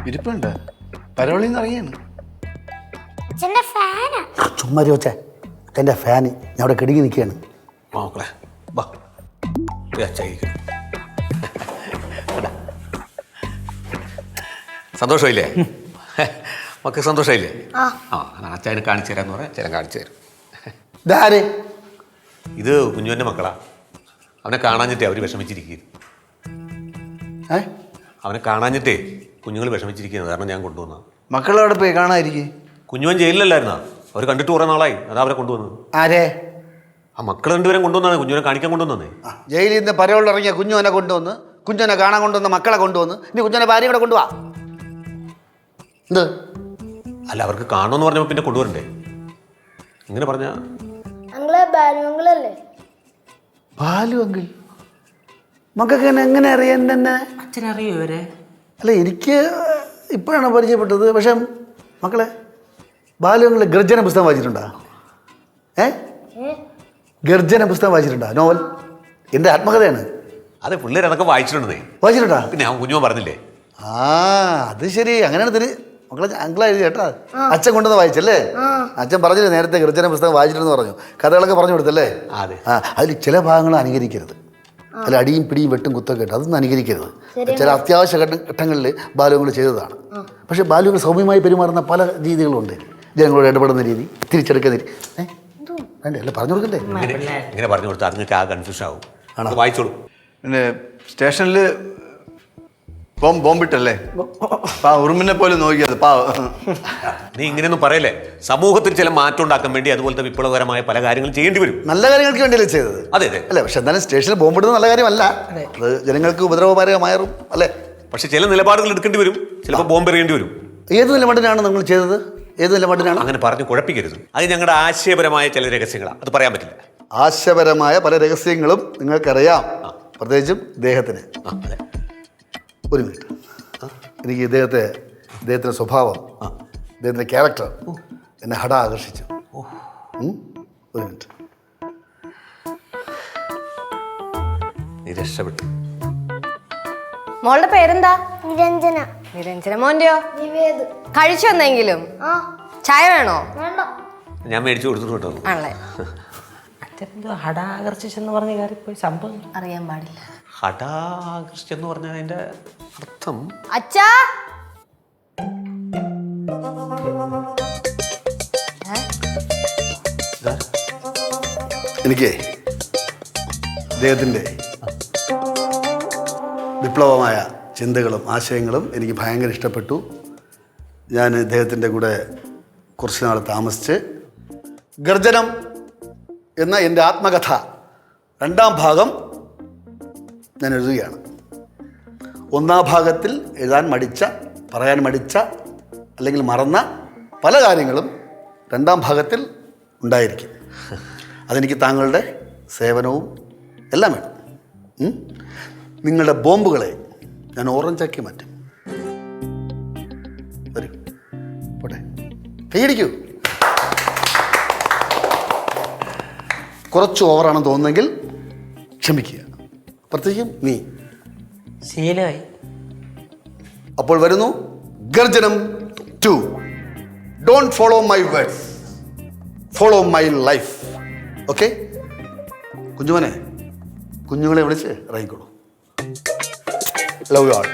ഇരിപ്പുണ്ട്. പരവളിന്ന് ഇറങ്ങിയാണ്. ചുമ്മാ ചോദിച്ചേ, എൻ്റെ ഫാന് ഞാൻ അവിടെ കിടുങ്ങി നിൽക്കുകയാണ്. മക്കളെ വാ, സന്തോഷമില്ലേ? മക്ക സന്തോഷമില്ലേ? അച്ഛനെ കാണിച്ചു തരാന്ന് പറയാം. അച്ഛനെ കാണിച്ചു തരും. ഇതാര്? ഇത് കുഞ്ഞുവിൻ്റെ മക്കളാ. അവനെ കാണാഞ്ഞിട്ടേ അവർ വിഷമിച്ചിരിക്കുന്നു. അവനെ കാണാഞ്ഞിട്ടേ കുഞ്ഞുങ്ങൾ വിഷമിച്ചിരിക്കുന്നത് കാരണം ഞാൻ കൊണ്ടുവന്ന. മക്കളവിടെ പോയി കാണാതിരിക്കേ. കുഞ്ഞുവൻ ജയിലിലല്ലായിരുന്നാ? അവർ കണ്ടിട്ട് കുറേ നാളായി. അതാ അവരെ കൊണ്ടുവന്നത്. ആരേ? ആ മക്കൾ രണ്ടുപേരും കൊണ്ടുവന്നാണ്. കുഞ്ഞുവിനെ കാണിക്കാൻ കൊണ്ടുവന്നേ. ജയിലിൽ നിന്ന് പരവളിൽ ഇറങ്ങിയ കുഞ്ഞുവനെ കൊണ്ടുവന്ന്, കുഞ്ഞുവനെ കാണാൻ കൊണ്ടുവന്ന മക്കളെ കൊണ്ടുവന്ന്, ഇനി കുഞ്ഞുവനെ ഭാര്യ കൂടെ കൊണ്ടുപോവാ. എന്ത്? അല്ല, അവർക്ക് കാണണമെന്ന് പറഞ്ഞപ്പോൾ പിന്നെ കൊണ്ടുവരണ്ടേ? ഇങ്ങനെ പറഞ്ഞ ബാലു അങ്കിൾ മക്കൾക്ക് എങ്ങനെ അറിയാൻ തന്നെ? അച്ഛനറിയോ ഇവരെ? അല്ല, എനിക്ക് ഇപ്പോഴാണ് പരിചയപ്പെട്ടത്. പക്ഷെ മക്കളെ, ബാലു അങ്കിൾ ഗർജന പുസ്തകം വായിച്ചിട്ടുണ്ടോ? ഗർജന പുസ്തകം വായിച്ചിട്ടുണ്ടോ? നോവൽ, എൻ്റെ ആത്മകഥയാണ്. അതെ, പിള്ളേർ അതൊക്കെ വായിച്ചിട്ടുണ്ടേ. വായിച്ചിട്ടുണ്ടോ? പിന്നെ ഞാൻ കുഞ്ഞുവൻ പറഞ്ഞില്ലേ. അത് ശരി, അങ്ങനെയാണ് മക്കളെ അങ്കിളാ എഴുതി കേട്ടാ. അച്ഛൻ കൊണ്ടുവന്ന് വായിച്ചല്ലേ? അച്ഛൻ പറഞ്ഞില്ലേ നേരത്തെ ഗർജന പുസ്തകം വായിച്ചിട്ടെന്ന് പറഞ്ഞു. കഥകളൊക്കെ പറഞ്ഞു കൊടുത്തല്ലേ? അതെ. അതിൽ ചില ഭാഗങ്ങൾ അനുകരിക്കരുത്. അതിൽ അടിയും പിടിയും വെട്ടും കുത്തൊക്കെ ഇട്ട് അതൊന്നും അനുകരിക്കരുത്. ചില അത്യാവശ്യ ഘട്ടങ്ങളിൽ ബാലുങ്ങൾ ചെയ്തതാണ്. പക്ഷേ ബാലുങ്ങൾ സൗമ്യമായി പെരുമാറുന്ന പല രീതികളുണ്ട്. ജനങ്ങളോട് ഇടപെടുന്ന രീതി, തിരിച്ചെടുക്കുന്ന രീതി. വേണ്ടേ? അല്ല, പറഞ്ഞു കൊടുക്കണ്ടേ? ഇങ്ങനെ പറഞ്ഞു കൊടുത്താൽ നിങ്ങൾക്ക് ആ കൺഫ്യൂഷൻ ആവും. ആണോ? വായിച്ചോളൂ. പിന്നെ സ്റ്റേഷനിൽ ബോംബിട്ടല്ലേ? ഉറുമിനെ പോലെ നോക്കിയത് പാവ. നീ ഇങ്ങനെയൊന്നും പറയല്ലേ. സമൂഹത്തിൽ ചില മാറ്റം ഉണ്ടാക്കാൻ വേണ്ടി അതുപോലത്തെ വിപ്ലവകരമായ പല കാര്യങ്ങളും ചെയ്യേണ്ടി വരും. നല്ല കാര്യങ്ങൾക്ക് വേണ്ടിയല്ലേ ചെയ്തത്? അതെ അതെ. അല്ലേ? പക്ഷെ എന്നാലും സ്റ്റേഷനിൽ ബോംബിടുന്നത് നല്ല കാര്യമല്ല. അത് ജനങ്ങൾക്ക് ഉപദ്രവകാരമായും അല്ലേ? പക്ഷെ ചില നിലപാടുകൾ എടുക്കേണ്ടി വരും. ചിലപ്പോൾ ബോംബ് എറിയേണ്ടി വരും. ഏത് നിലപാടിനാണ് നിങ്ങൾ ചെയ്തത്? ഏത് നിലപാടിനാണ്? അങ്ങനെ പറഞ്ഞു കുഴപ്പിക്കരുത്. അത് ഞങ്ങളുടെ ആശയപരമായ ചില രഹസ്യങ്ങളാണ്. അത് പറയാൻ പറ്റില്ല. ആശയപരമായ പല രഹസ്യങ്ങളും നിങ്ങൾക്കറിയാം, പ്രത്യേകിച്ചും ഇദ്ദേഹത്തിന്. ഒരു മിനിറ്റ്, എനിക്ക് ഇദ്ദേഹത്തിൻ്റെ സ്വഭാവം, ഇദ്ദേഹത്തിൻ്റെ ക്യാരക്ടർ എന്നെ ഹഠ ആകർഷിച്ചു. ഒരു മിനിറ്റ്. നീ രക്ഷപ്പെട്ടു. മോളുടെ പേരെന്താ? നിരഞ്ജന. നിരഞ്ജന. മോന്റെയോ? നിവേദ്. കഴിച്ചു എന്തെങ്കിലും? ചായ വേണോ? ഞാൻ മേടിച്ചു കൊടുത്തിട്ട് കേട്ടോ. ആണല്ലേ? അച്ഛനെന്തോ ഹടാകർഷിച്ചെന്ന് പറഞ്ഞ കാര്യം പോയി സംഭവം അറിയാൻ പാടില്ല. ഹഠാകൃഷ്ടെന്ന് പറഞ്ഞാൽ അതിന്റെ അർത്ഥം അച്ഛാ, എനിക്ക് ഇദ്ദേഹത്തിൻ്റെ വിപ്ലവമായ ചിന്തകളും ആശയങ്ങളും എനിക്ക് ഭയങ്കര ഇഷ്ടപ്പെട്ടു. ഞാൻ ഇദ്ദേഹത്തിൻ്റെ കൂടെ കുറച്ച് നാൾ താമസിച്ച് ഗർജനം എന്ന എൻ്റെ ആത്മകഥ 2ാം ഭാഗം ഞാൻ എഴുതുകയാണ്. 1ാം ഭാഗത്തിൽ എഴുതാൻ മടിച്ച, പറയാൻ മടിച്ച, അല്ലെങ്കിൽ മറന്ന പല കാര്യങ്ങളും 2ാം ഭാഗത്തിൽ ഉണ്ടായിരിക്കും. അതെനിക്ക് താങ്കളുടെ സേവനവും എല്ലാം വേണം. നിങ്ങളുടെ ബോംബുകളെ ഞാൻ ഓറഞ്ചാക്കി മാറ്റും. വരൂ, പോട്ടെ, കൈയടിക്കൂ. കുറച്ച് ഓവറാണെന്ന് തോന്നുന്നെങ്കിൽ ക്ഷമിക്കുക, പ്രത്യേകിച്ചും നീ. ശീലമായി. അപ്പോൾ വരുന്നു ഗർജനം 2. Don't follow my words, follow my life. Okay? കുഞ്ഞുമോനെ, കുഞ്ഞുങ്ങളെ വിളിച്ച് ഇറങ്ങിക്കോളൂ. Love you all.